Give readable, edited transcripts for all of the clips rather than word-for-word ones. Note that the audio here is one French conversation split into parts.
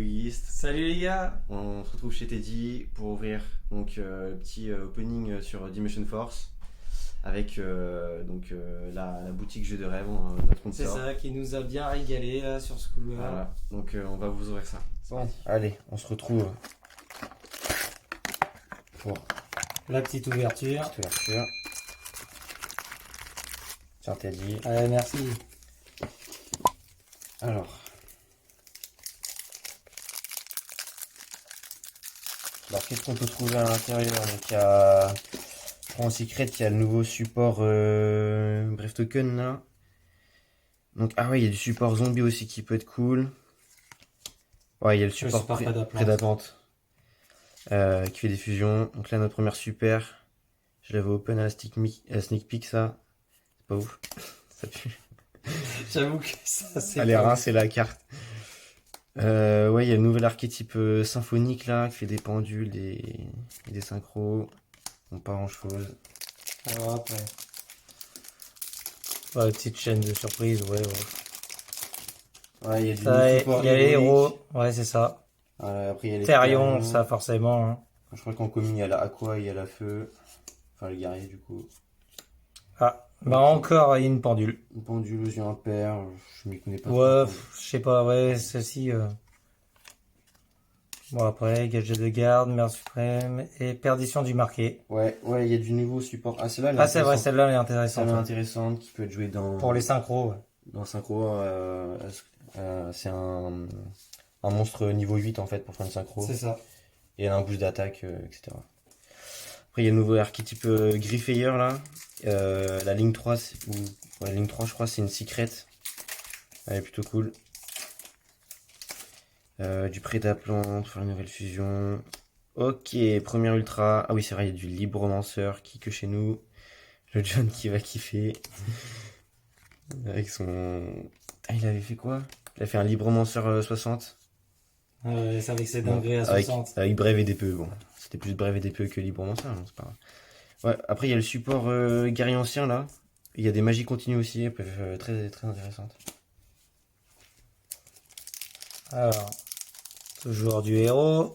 Salut East. Salut les gars. On se retrouve chez Teddy pour ouvrir donc le petit opening sur Dimension Force avec la boutique jeu de rêve, notre C'est sponsor. ça qui nous a bien régalé là, sur ce coup-là. Voilà, donc on va vous ouvrir ça. Bon, Allez, on se retrouve pour la petite ouverture. cette ouverture. Tiens Teddy. Allez, merci. Alors, qu'est-ce qu'on peut trouver à l'intérieur? Donc, il y a en secret, il y a le nouveau support Bref Token là. Donc, ah ouais, il y a du support zombie aussi qui peut être cool. Ouais, il y a le support support Prédaplante. Prédaplante, qui fait des fusions. Donc là, notre première super. Je l'avais open à la sneak peek, ça. C'est pas ouf. Ça pue. J'avoue que ça c'est. Allez, pas- rincer la carte. Ouais, il y a le nouvel archétype symphonique là, qui fait des pendules, des synchros. Bon, pas grand chose. Alors après. Ouais, petite chaîne de surprise, ouais. Ouais, il y a du Ça, il support y a les héroïque. héros, ouais, c'est ça. Après, il y a les Therion, Therion. ça forcément. Hein. Je crois qu'en commune, il y a la Aqua, il y a la Feu. Enfin, le guerrier du coup. Ah, bah encore une pendule. Une pendule aux yeux impairs. Je m'y connais pas Ouais, trop. je sais pas, ouais, celle-ci. Bon, après, gadget de garde, merde suprême et perdition du marqué. Ouais, il y a du nouveau support. Ah, celle-là, elle est Ah, c'est vrai, intéressante. celle-là elle est intéressante. Celle-là est Ouais. intéressante, qui peut être jouée Pour les synchros, ouais. dans synchro. C'est un monstre niveau 8 en fait pour faire une synchro. C'est ça. Et elle a un boost d'attaque, etc. Après, il y a le nouveau archétype Griffeyer là. La ligne 3, la ligne 3, je crois, c'est une secret. Elle est plutôt cool. Du Prédaplante, faire une nouvelle fusion. Ok, première ultra. Ah oui, c'est vrai, il y a du Libromancer qui que chez nous. Le John qui va kiffer. Avec son. Ah, il avait fait quoi? Il a fait un Libromancer 60. C'est avec ses Bon, dingueries à 60. avec Brève et DPE, bon. C'était plus Brève et DPE que Libromancer, hein, c'est pas grave. Ouais, après il y a le support guerrier ancien là. Il y a des magies continues aussi, elles peuvent être très, très intéressantes. Alors, toujours du héros.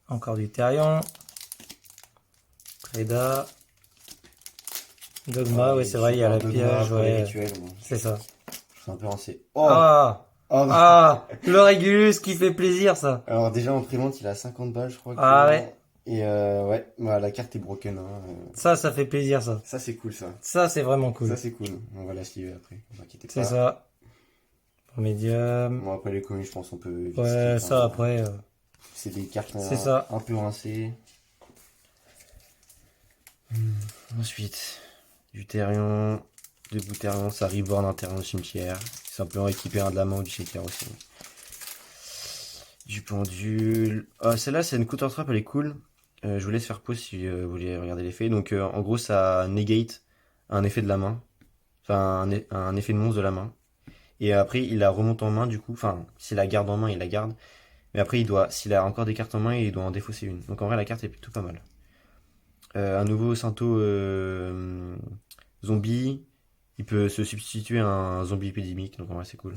Encore du Therion. Préda. Dogma, ouais, c'est vrai, il y a la piège, ouais. Bon, C'est ça. je suis un peu rincé. Oh, Ah! oh, Ah! Le Régulus qui fait plaisir, ça. Alors déjà en prévente il a 50 balles je crois. Ah actuellement. ouais. Et ouais, bah, la carte est broken. Hein, Ça fait plaisir, ça. Ça c'est cool ça. Ça, c'est vraiment cool. Ça c'est cool. On va la sliver après, ne vous inquiétez pas. C'est ça. Pour médium. Bon après les communes je pense on peut vite Ouais, skip, ça hein. après. C'est des cartes C'est ça. un peu rincées. Ensuite, du Therion, deux bouts Therion, ça reborn un Therion au cimetière. C'est simplement équipé un de la main ou du shaker aussi. Du pendule. Ah, celle-là, c'est une counter trap, elle est cool. Je vous laisse faire pause si vous voulez regarder l'effet. Donc, en gros, ça negate un effet de la main. Enfin, un effet de monstre de la main. Et après, il la remonte en main, du coup. Enfin, s'il la garde en main, il la garde. Mais après, s'il a encore des cartes en main, il doit en défausser une. Donc, en vrai, la carte est plutôt pas mal. Un nouveau Santo zombie. Il peut se substituer à un zombie épidémique. Donc, en vrai, c'est cool.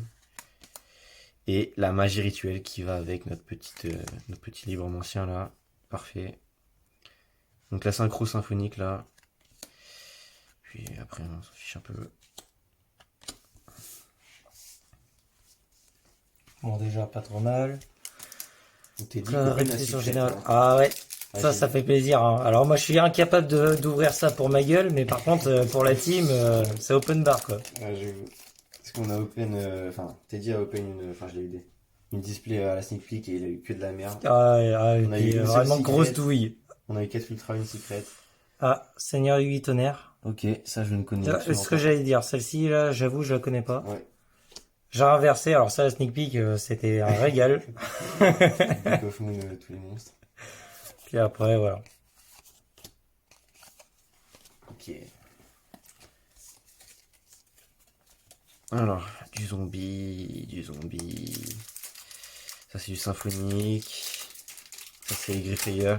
Et la magie rituelle qui va avec notre petit livre ancien là. Parfait. Donc la synchro symphonique là. Puis après on s'en fiche un peu. Bon, déjà, pas trop mal. On t'est dit Répétition générale. Ah ouais. Ça fait plaisir. Hein. Alors moi, je suis incapable d'ouvrir ça pour ma gueule, mais par contre, pour la team, c'est open bar, quoi. Parce qu'on a open. Enfin, Teddy a open une. Enfin, je l'ai eu une display à la sneak peek et il a eu que de la merde. On a eu une vraiment seule grosse secret. douille. On a eu 4 ultra, une secret. Ah, Seigneur 8 tonnerre. Ok, ça je ne connais C'est absolument ce que pas. j'allais dire. Celle-ci, là, j'avoue, je la connais pas. Ouais. J'ai inversé. Alors ça, la sneak peek, c'était un régal. Book of Moon, tous les monstres. Puis après, voilà. Ok. Alors, du zombie. Ça c'est du symphonique. Ça c'est les Griffeyer.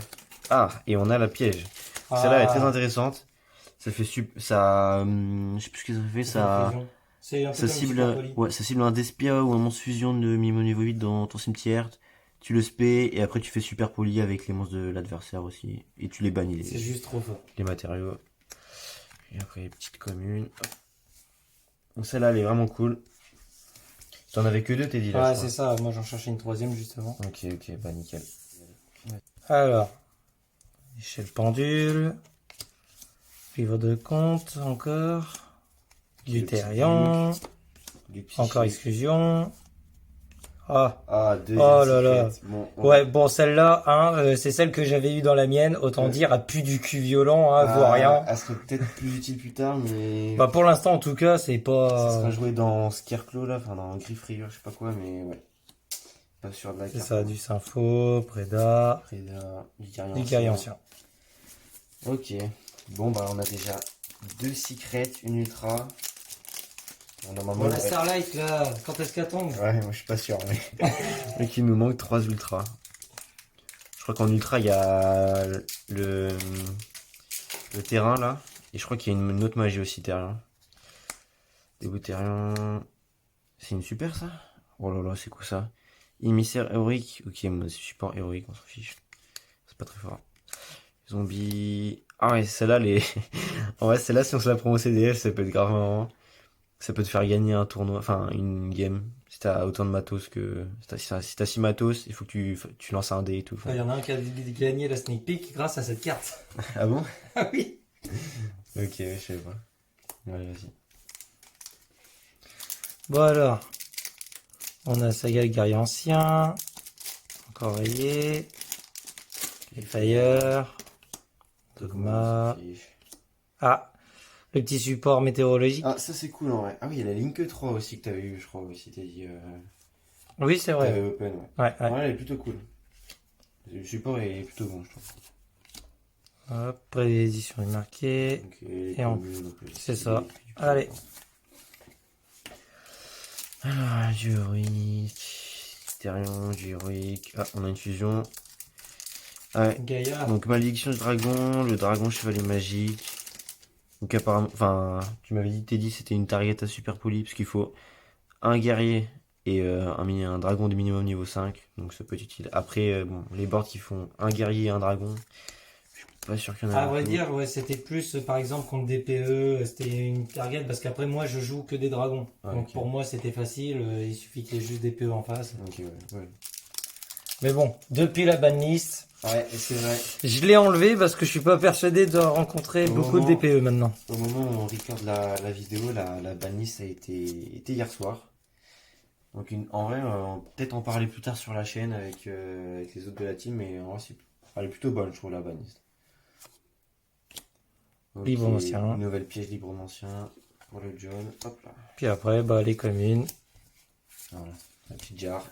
Ah, et on a la piège. Celle-là est très intéressante. Ça fait ça, je sais plus ce qu'ils ont fait, C'est un peu Ça comme cible, Super Poli. ouais, ça cible un Despia ou un monstre fusion de minimum niveau 8 dans ton cimetière. Tu le spé et après tu fais super poli avec les monstres de l'adversaire aussi. Et tu les bannis C'est juste trop fort. les matériaux. Et après les petites communes. Hop. Donc celle-là elle est vraiment cool. T'en avais que deux t'es dit là Ouais, je c'est crois. ça. Moi, j'en cherchais une troisième justement. Ok bah nickel. Alors, échelle pendule. Livre de compte, encore. Du Le petit Therion. Du petit Encore chien. exclusion. Ah. Ah deuxième Oh là là. secret. Bon, Ouais, bon, celle-là, hein, c'est celle que j'avais eue dans la mienne. Autant Ouais. dire, elle pue du cul violent, hein, voire rien. Elle serait peut-être plus utile plus tard mais Bah, pour l'instant, en tout cas, c'est ça pas. sera joué dans Scarecrow là, enfin dans Griffrayure, je sais pas quoi, mais ouais. Pas sûr de la C'est carte. ça, du Sympho, Preda, Préda, du guerrier du ancien. guerrier ancien. Ok. Bon bah on a déjà deux secrets, une ultra. Bon, normalement, Bon, la ouais. Starlight, là, quand est-ce qu'elle tombe? Ouais, moi je suis pas sûr, mais. Donc il nous manque trois ultras. Je crois qu'en ultra il y a le, le terrain là. Et je crois qu'il y a une autre magie aussi, Terrien. Dégoût Terrien. C'est une super ça? Oh là là, c'est quoi ça? Émissaire héroïque. Ok, moi c'est support héroïque, on s'en fiche. C'est pas très fort. Zombie. Ah ouais, celle-là, les. En vrai, celle-là, si on se la promo CDF, ça peut être grave marrant. Ça peut te faire gagner un tournoi, enfin une game. Si t'as autant de matos que. Si t'as 6 matos, il faut que tu lances un dé et tout. Il y en a un qui a gagné la sneak peek grâce à cette carte. Ah bon? Ah oui. Ok, je sais pas. Ouais, vas-y. Bon alors, on a Saga le guerrier ancien, encore rayé, les Fire, Dogma. Ah, le petit support météorologique. Ah, ça c'est cool en vrai. Ah oui, il y a la Link 3 aussi que t'avais eu, je crois, aussi. T'as dit. Oui, c'est T'avais vrai. open, ouais. Ouais, ouais. Ouais, elle est plutôt cool. Le support est plutôt bon, je trouve. Hop, préédition est marquée. Donc, les Et en communes, donc, c'est stylé, ça. du Allez. Alors, du héroïque. Therion, du héroïque. Ah, on a une fusion. Ah ouais. Gaïa. Donc, malédiction du dragon, le dragon chevalier magique. Donc, apparemment, enfin, tu m'avais dit, Teddy, c'était une target à super poli, parce qu'il faut un guerrier et un dragon de minimum niveau 5. Donc, ça peut être utile. Après, bon, les boards qui font un guerrier et un dragon, je suis pas sûr qu'il y en a À vrai beaucoup. dire, ouais, c'était plus par exemple contre des PE, c'était une target parce qu'après moi je joue que des dragons. Ah, Donc ok. pour moi c'était facile, il suffit qu'il y ait juste des PE en face. Ok, ouais. Mais bon, depuis la banlist, Ouais, c'est vrai. je l'ai enlevé parce que je suis pas persuadé de rencontrer Au beaucoup de moment- DPE maintenant. Au moment où on record la vidéo, la banlist a été hier soir. Donc en vrai, peut-être en parler plus tard sur la chaîne avec les autres de la team, mais en vrai, elle est plutôt bonne, je trouve, la banlist. Ok, Libre ancien. une nouvelle piège libre ancien pour le John. Hop là. Puis après, bah les communes. Voilà, la petite jarre.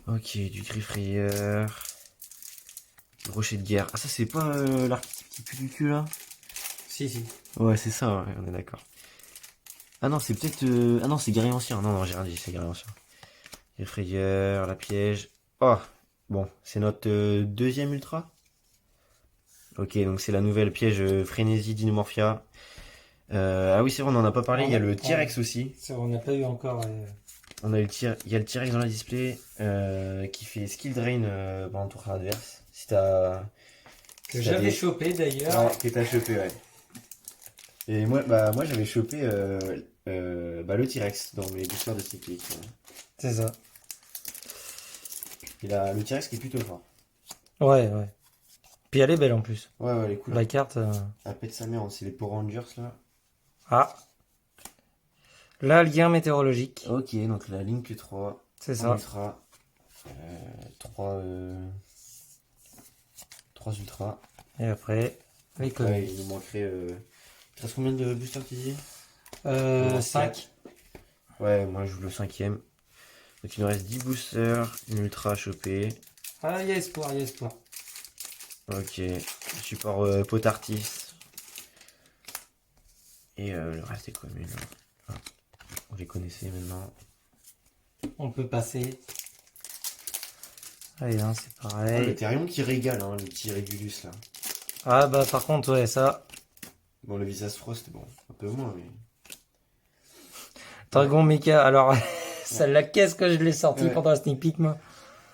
Ok, du Griffrayeur. Du rocher de guerre. Ah, ça, c'est pas l'archétype qui pue du cul là? Si, si. Ouais, c'est ça, ouais, on est d'accord. Ah non, c'est peut-être. Ah non, c'est guerrier ancien. Non, non, j'ai rien dit, c'est guerrier ancien. Griffrayeur, la piège. Oh, bon, c'est notre deuxième ultra. Ok, donc c'est la nouvelle piège frénésie d'Inomorphia. Ah oui, c'est vrai, on en a pas parlé. Il y a le T-Rex aussi. Ça, on n'a pas eu encore. On a eu il y a le T-Rex dans la display qui fait skill drain pendant ton tour adverse. Si t'as. Que si t'as j'avais des- chopé d'ailleurs. Ouais, que t'as chopé, ouais. Et moi j'avais chopé le T-Rex dans mes boosters de cyclique. C'est ça. Et le T-Rex qui est plutôt fort. Ouais, ouais. Puis elle est belle en plus. Ouais, elle est cool. La carte. Elle pète sa mère, c'est les Power Rangers là. Ah. Là, le lien météorologique. Ok, donc la Link 3. C'est ça. Ultra. 3 ultras. Et après, les Ouais, communes. il nous manquerait. Il te reste combien de boosters tu dis? 5. Ouais, moi je joue le cinquième. Donc il nous reste 10 boosters, une ultra à choper. Ah, il y a espoir, il y a espoir. Ok, support Potartis. Et le reste des communes. Hein. On les connaissait maintenant. On peut passer. Allez, hein, c'est Ah, pareil. le Therion qui régale, hein, le petit Régulus là. Ah, bah, par contre, ouais, ça. Bon, le Visas Frost, bon, un peu moins, mais. Dragon Mecha. Alors, celle-là, qu'est-ce que je l'ai sorti Ouais. pendant un sneak peek, moi?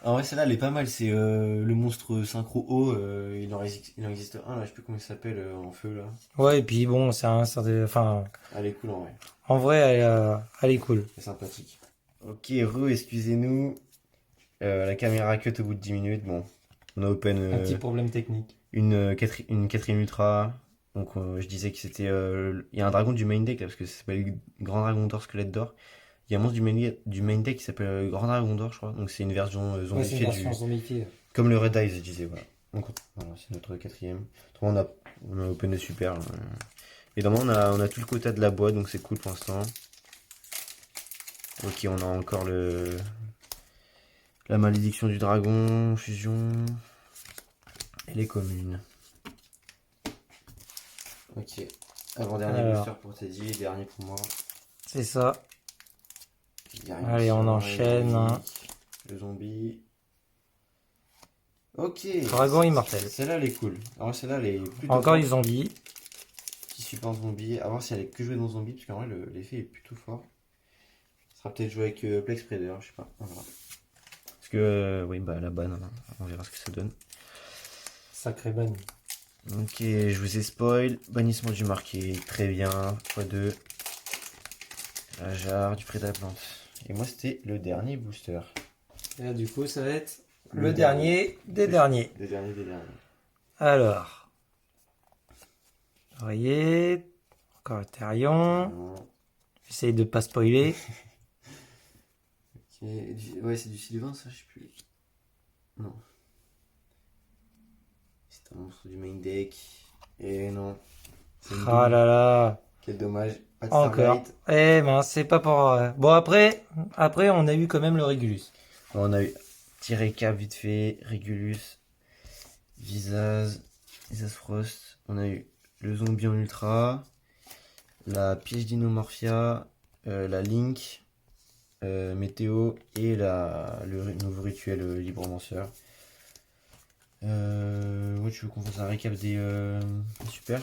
En vrai, celle-là, elle est pas mal. C'est le monstre synchro haut. Il en existe un, là, je sais plus comment il s'appelle, en feu, là. Ouais, et puis bon, enfin, Elle est cool, en vrai. en vrai, elle est cool. C'est sympathique. Ok, excusez-nous. La caméra cut au bout de 10 minutes. Bon, on a open Un petit problème technique. une quatrième ultra. Donc, je disais que c'était. Il y a un dragon du main deck, là, parce que ça s'appelle Grand Dragon d'Or, Squelette d'Or. Il y a un monstre du main deck qui s'appelle Grand Dragon d'Or, je crois. Donc, c'est une version Ouais, c'est une zombifiée version zombifiée. comme le Red Eyes, je disais, voilà. Donc, voilà, c'est notre quatrième. Autrement, on a open de super. Et normalement, on a tout le quota de la boîte, donc c'est cool pour l'instant. Ok, on a encore la malédiction du dragon, fusion, et les communes. Ok, avant-dernier Alors. booster pour Teddy, dernier pour moi. C'est ça. Dernier Allez, on sur enchaîne, hein. Le zombie. Ok. Dragon immortel. Celle-là, elle est cool. Alors, celle-là, elle est plutôt Encore forte. les zombies. Petit support zombie. À voir si elle est que jouée dans zombie, parce qu'en vrai, l'effet est plutôt fort. Ça sera peut-être joué avec Plex Predator, je sais pas. On verra. Parce que, oui, bah, la banne, hein. On verra ce que ça donne. Sacré ban. Ok, je vous ai spoil. Bannissement du marqué, très bien. x2. La jarre, du prédaplante. Et moi, c'était le dernier booster. Et là, du coup, ça va être le dernier des derniers. Le dernier des derniers. Alors. Vous voyez. Encore Ethereum. Non. J'essaye de pas spoiler. Ok, ouais, c'est du Sylvain, ça, je sais plus. Non. C'est un monstre du main deck. Et non. C'est une Ah double. là là. Quel dommage. Pas de Encore. Starlight. Eh ben, c'est pas pour. Bon, après, on a eu quand même le Régulus. On a eu tiré cap vite fait, Regulus, Visage Frost. On a eu le zombie en ultra, la piège d'Inomorphia, la Link, Météo et le nouveau rituel Libromanceur. Ouais, tu veux qu'on fasse un récap des super?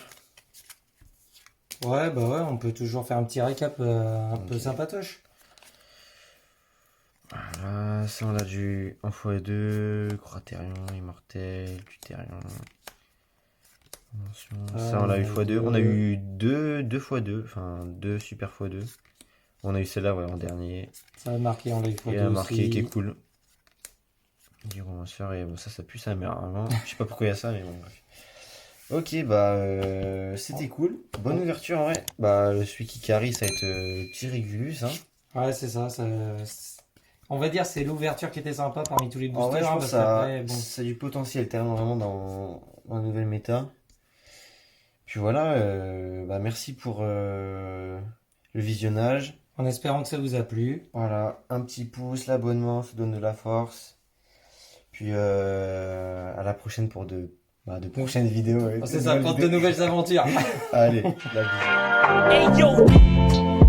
Ouais, bah ouais, on peut toujours faire un petit récap un peu Ok. sympatoche. Voilà, ça on a du 1x2, Cratérion, Immortel, Tutérion. Ça on a eu x2. On a eu 2 x2, enfin 2 super x2. On a eu celle-là ouais, en dernier. Ça a marqué en live Et elle a marqué aussi. qui est cool. Romanceur et bon, ça pue sa mère avant. Je sais pas pourquoi il y a ça, mais bon, bref. Ok, bah c'était cool. Bonne ouverture en vrai. Bah celui qui carry ça va être petit Régulus. Hein. Ouais, c'est ça. On va dire c'est l'ouverture qui était sympa parmi tous les En vrai, boosters. je Hein, pense que parce ça, qu'après, bon. ça a du potentiel tellement vraiment dans la nouvelle méta. Puis voilà, bah merci pour le visionnage. En espérant que ça vous a plu. Voilà, un petit pouce, l'abonnement, ça donne de la force. Puis à la prochaine pour de prochaines vidéos. Avec C'est de ça, nouvelles pour de vidéos. nouvelles aventures. Allez, la bisous. Hey yo,